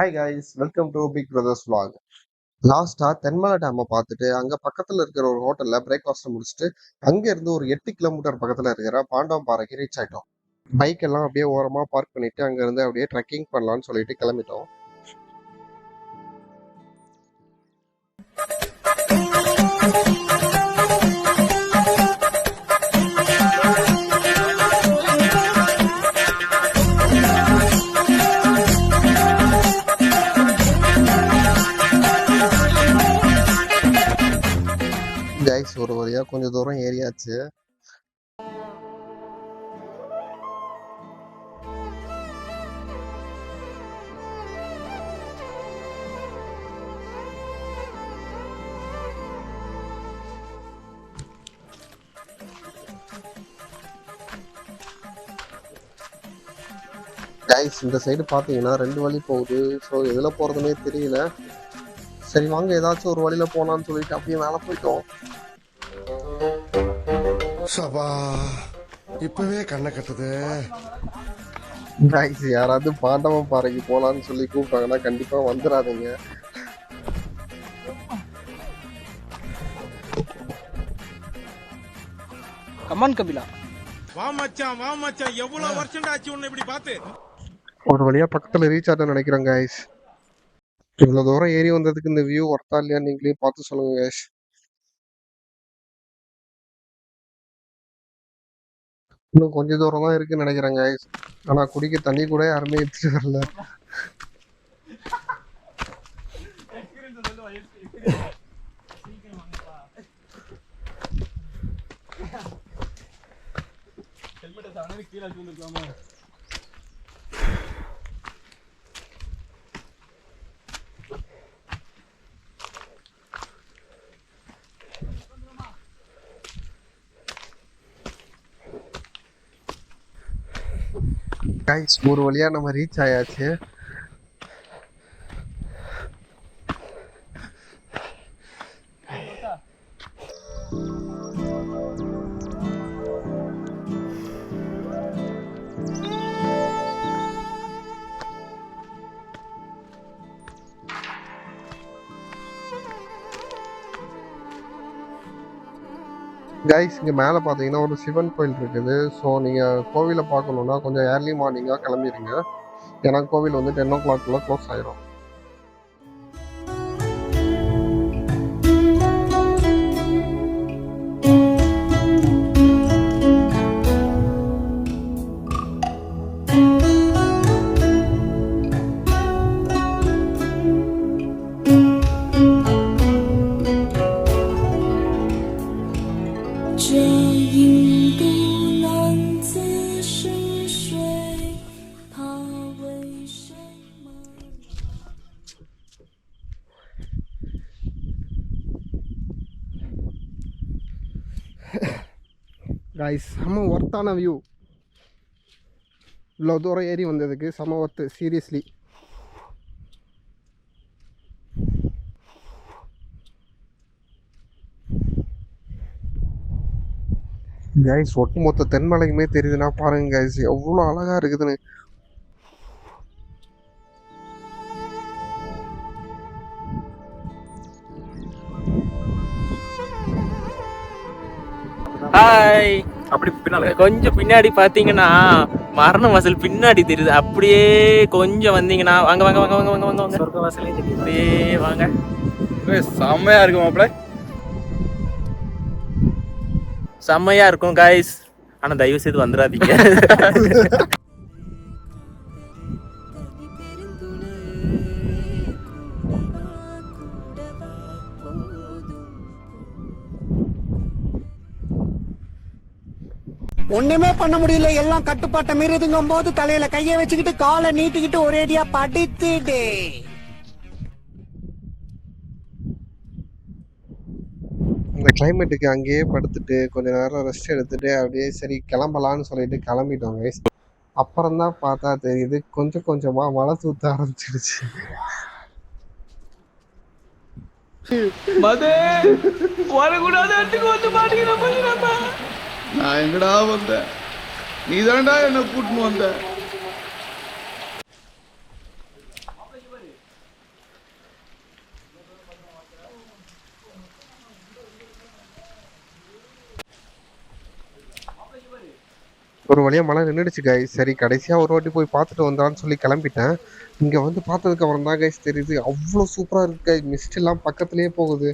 Hi guys, welcome to big brothers vlog. லாஸ்டா தென்மலை டேமை பார்த்துட்டு அங்க பக்கத்துல இருக்கிற ஒரு ஹோட்டல்ல பிரேக்ஃபாஸ்ட் முடிச்சுட்டு அங்க இருந்து ஒரு 8 கிலோமீட்டர் பக்கத்துல இருக்கிற பாண்டவம்பாறைக்கு ரீச் ஆயிட்டோம். பைக் எல்லாம் அப்படியே ஓரமா பார்க் பண்ணிட்டு அங்க இருந்து அப்படியே ட்ரெக்கிங் பண்ணலாம்னு சொல்லிட்டு கிளம்பிட்டோம். கைஸ் ஒரு வழியா கொஞ்சம் தூரம் ஏறியாச்சு. கைஸ் இந்த சைடு பாத்தீங்கன்னா 2 வழி போகுது. ஸோ எதுல போறதுன்னே தெரியல. சரி வாங்க ஏதாச்சும் ஒரு வழியில போனான்னு சொல்லிட்டு அப்படியே மேல போயிட்டோம். சபா இப்பவே கண்ணை கட்டுது. கைஸ் யாராவது பாண்டவம்பாறைக்கு போலான்னு சொல்லி கூப்பிட்டாங்கன்னா கண்டிப்பா வந்துடாதீங்க. கமான் கபிலா, வா மச்சான் எவ்வளவு வருஷம் ஆச்சு உன்னை இப்படி பார்த்து. ஒரு வழியா பக்கத்துல ரீச் ஆட்ட நினைக்கிறேன் கைஸ். இவ்வளவு தூரம் ஏறி வந்ததுக்கு இந்த வியூ ஒர்த்தா இல்லையா நீங்களே பார்த்து சொல்லுங்க கைஸ். இன்னும் கொஞ்ச தூரம் தான் இருக்குன்னு நினைக்கிறேன் கைஸ். ஆனா குடிக்க தண்ணி கூட யாருமே எடுத்துட்டு வரல. கைஸ் ஒரு வழியா நம்ம ரீச் ஆயாச்சு. கைஸ் இங்கே மேலே பார்த்தீங்கன்னா ஒரு சிவன் கோயில் இருக்குது. ஸோ நீங்கள் கோவிலை பார்க்கணுன்னா கொஞ்சம் ஏர்லி மார்னிங்காக கிளம்பிடுங்க. ஏன்னா கோவில் வந்து 10 o'clock க்ளோஸ் ஆயிரும். கைஸ் செம்ம ஒர்த்தான வியூ. இவ்வளோ தூரம் ஏறி வந்ததுக்கு செம்ம ஒர்த்து சீரியஸ்லி. கைஸ் ஒட்டுமொத்த தென்மலைக்குமே தெரியுதுன்னா பாருங்க கைஸ் எவ்வளோ அழகா இருக்குதுன்னு. ஹாய். அப்படி கொஞ்சம் பின்னாடி பாத்தீங்கன்னா மரண வாசல் பின்னாடி தெரியுது. அப்படியே கொஞ்சம் வந்தீங்கன்னா வாங்க வாங்க வாங்க வாங்க வாங்க வாங்க சொர்க்க வாசலே தெரியுது. அப்படியே வாங்க. செம்மையா இருக்கு மாப்பிள்ள, செம்மையா இருக்கும் கைஸ். ஆனா தயவு செய்து வந்துடாதீங்க. ஒண்ணுமே பண்ண முடியல, எல்லாம் கட்டுப்பாட்டை மீறுதுங்கும் போது தலையில கைய வச்சுக்கிட்டு காலை நீட்டிக்கிட்டு ஒரேடியா படித்துட்டு இந்த கிளைமேட்டுக்கு அங்கேயே படுத்துட்டு கொஞ்ச நேரம் ரெஸ்ட் எடுத்துட்டு அப்படியே சரி கிளம்பலான்னு சொல்லிட்டு கிளம்பிட்டோம் கைஸ். அப்புறம் தான் பார்த்தா தெரியுது கொஞ்சம் கொஞ்சமா மழை தூத்த ஆரம்பிச்சிருச்சு. நான் எங்கடா வந்தேன், நீதான்டா என்ன கூட்டின்னு வந்த. ஒரு வழியா மழை நின்றுடுச்சு கைஸ். சரி கடைசியா ஒரு வாட்டி போய் பார்த்துட்டு வந்தான்னு சொல்லி கிளம்பிட்டேன். இங்க வந்து பார்த்ததுக்கு அப்புறம் தான் கைஸ் தெரியுது அவ்வளோ சூப்பரா இருக்கு கைஸ். மிஸ்ட் எல்லாம் பக்கத்துலயே போகுது.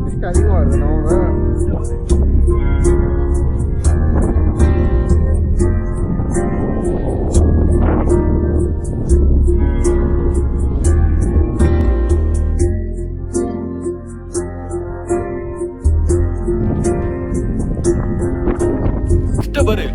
மிஸ்ட் அதிகமா வருது நம்ம. பாரு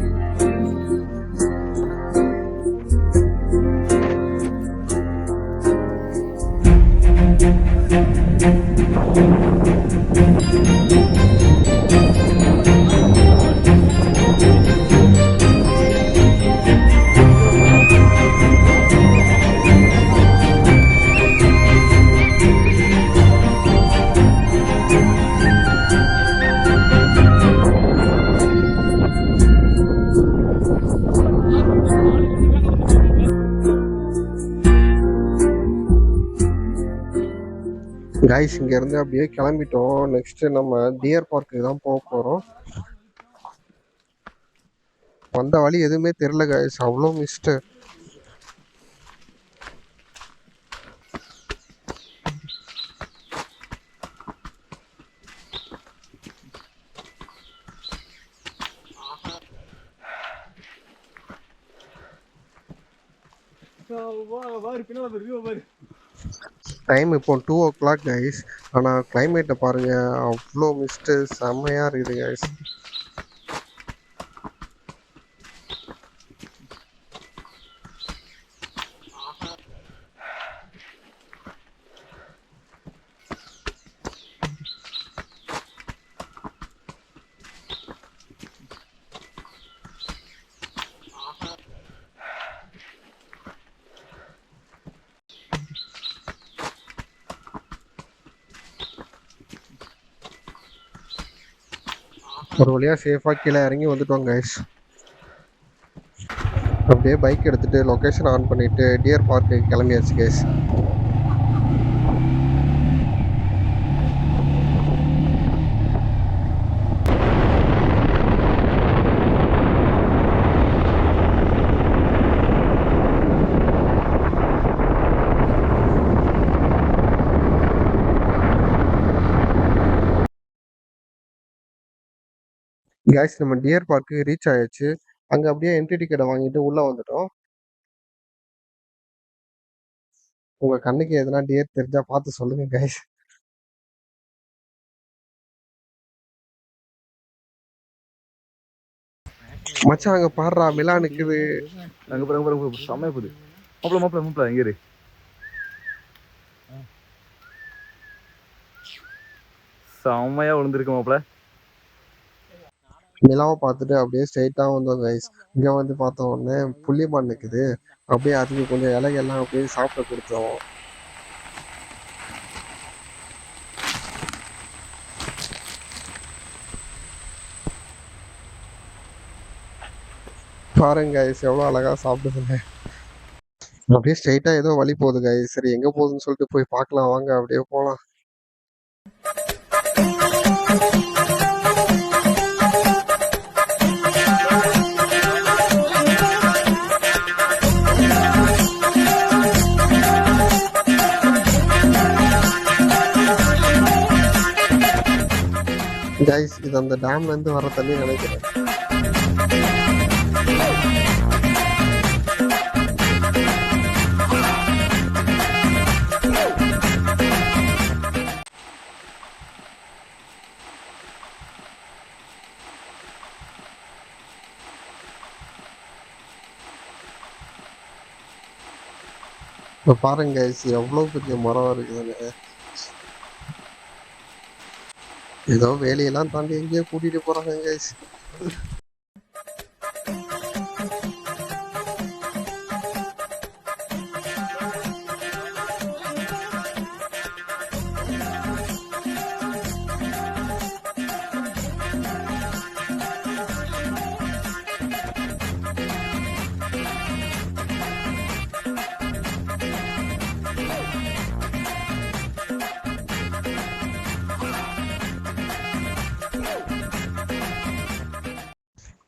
கைஸ் இங்க இருந்து அப்படியே கிளம்பிட்டோம். நெக்ஸ்ட் நம்ம டியர் பார்க்கு தான் போக போறோம். வந்த வழி எதுவுமே தெரியல கைஸ், அவ்வளோ மிஸ்ட். டைம் இப்போ 2 o'clock கைஸ். ஆனால் கிளைமேட்டை பாருங்க, அவ்வளோ மிஸ்ட்டு, செம்மையாக இருக்குது கைஸ். ஒரு வழியாக சேஃபாக கீழே இறங்கி வந்துட்டோம் கைஸ். அப்படியே பைக் எடுத்துகிட்டு லொக்கேஷன் ஆன் பண்ணிவிட்டு டியர் பார்க்கு கிளம்பியாச்சு கைஸ். கைஸ் நம்ம டியர் பார்க்கு ரீச் ஆயாச்சு. அங்கே அப்படியே என்ட்ரி டிக்கெட்டை வாங்கிட்டு உள்ளே வந்துட்டோம். உங்கள் கண்ணுக்கு எதுனா டியர் தெரிஞ்சா பார்த்து சொல்லுங்க கைஸ். மச்சான் அங்கே பாடுறா மிலா நிற்குது. அங்க பாருங்க செம்மையா போகுது. மாப்பிள இங்க இரு. செம்மையா விழுந்திருக்கு மாப்பிள. நிலாவை பார்த்துட்டு அப்படியே ஸ்ட்ரைட்டாக வந்தோம் கைஸ். இங்கே வந்து பார்த்த உடனே புள்ளிமான் நிற்குது. அப்படியே அதுக்கு கொஞ்சம் இலைகள்லாம் அப்படியே சாப்பிட கொடுத்தோம். பாருங்க கைஸ் எவ்வளோ அழகாக சாப்பிடுதுங்க. அப்படியே ஸ்ட்ரைட்டாக ஏதோ வழி போகுது கைஸ். சரி எங்கே போகுதுன்னு சொல்லிட்டு போய் பார்க்கலாம் வாங்க, அப்படியே போகலாம். கைஸ் இது அந்த டேம்ல இருந்து வர தண்ணி நினைக்கிறேன். இப்ப பாருங்க guys, எவ்வளவு பெரிய மரம் இருக்குதுன்னு. ஏதோ வேலையெல்லாம் தாண்டி எங்கேயோ கூட்டிட்டு போறாங்க guys.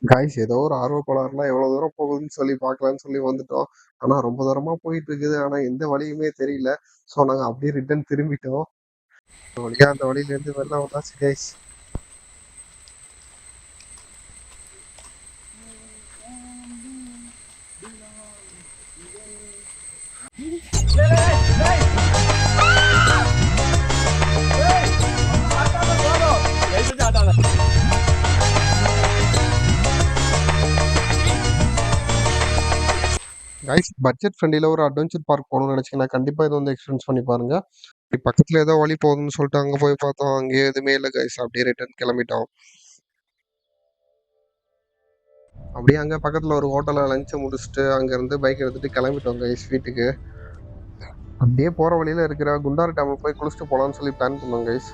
காய்ஸ் ஏதோ ஒரு ஆர்வ கோளாறுல எவ்வளவு தூரம் போகுதுன்னு சொல்லி பார்க்கலான்னு சொல்லி வந்துட்டோம். ஆனா ரொம்ப தூரமா போயிட்டு இருக்குது. ஆனா எந்த வழியுமே தெரியல. ஸோ நாங்க அப்படியே ரிட்டர்ன் திரும்பிட்டோம். ஒரு வழியா அந்த வழியில இருந்து வெளில வந்தாச்சு கைஸ். கைஸ் பட்ஜெட் ஃப்ரெண்ட்லியில் ஒரு அட்வென்ச்சர் பார்க் போகணும்னு நினச்சிங்கன்னா கண்டிப்பாக இது வந்து எக்ஸ்பீரியன்ஸ் பண்ணி பாருங்க. இப்படி பக்கத்தில் ஏதோ வழி போகுதுன்னு சொல்லிட்டு அங்கே போய் பார்த்தோம். அங்கேயே எதுவுமே இல்லை கைஸ். அப்படியே ரிட்டர்ன் கிளம்பிட்டோம். அப்படியே அங்கே பக்கத்தில் ஒரு ஹோட்டலில் லஞ்சை முடிச்சுட்டு அங்கேருந்து பைக் எடுத்துகிட்டு கிளம்பிட்டோம் கைஸ் வீட்டுக்கு. அப்படியே போகிற வழியில் இருக்கிற குண்டாறு டேமில் போய் குளிச்சுட்டு போகலான்னு சொல்லி பிளான் பண்ணோம் கைஸ்.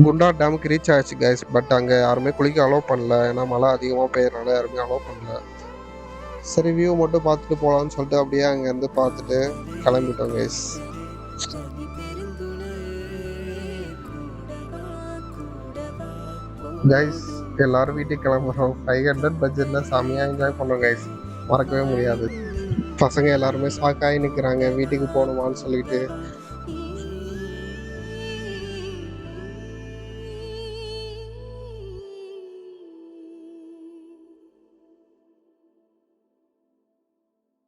குண்டார் டேமுக்கு ரீச் ஆயிடுச்சு கைஸ். பட் அங்கே யாருமே குளிக்க அலோவ் பண்ணல. ஏன்னா மழை அதிகமாக பெய்யறனால யாருமே அலோவ் பண்ணல. சரி வியூ மட்டும் பார்த்துட்டு போகலான்னு சொல்லிட்டு அப்படியே அங்கேருந்து பார்த்துட்டு கிளம்பிட்டோம் கைஸ். கைஸ் எல்லாரும் வீட்டுக்கு கிளம்புறோம். 500 பட்ஜெட்டில் செம்மையாக என்ஜாய் பண்ணோம் கைஸ். மறக்கவே முடியாது. பசங்க எல்லாருமே ஷாக்காகி நிற்கிறாங்க வீட்டுக்கு போகணுமான்னு சொல்லிட்டு.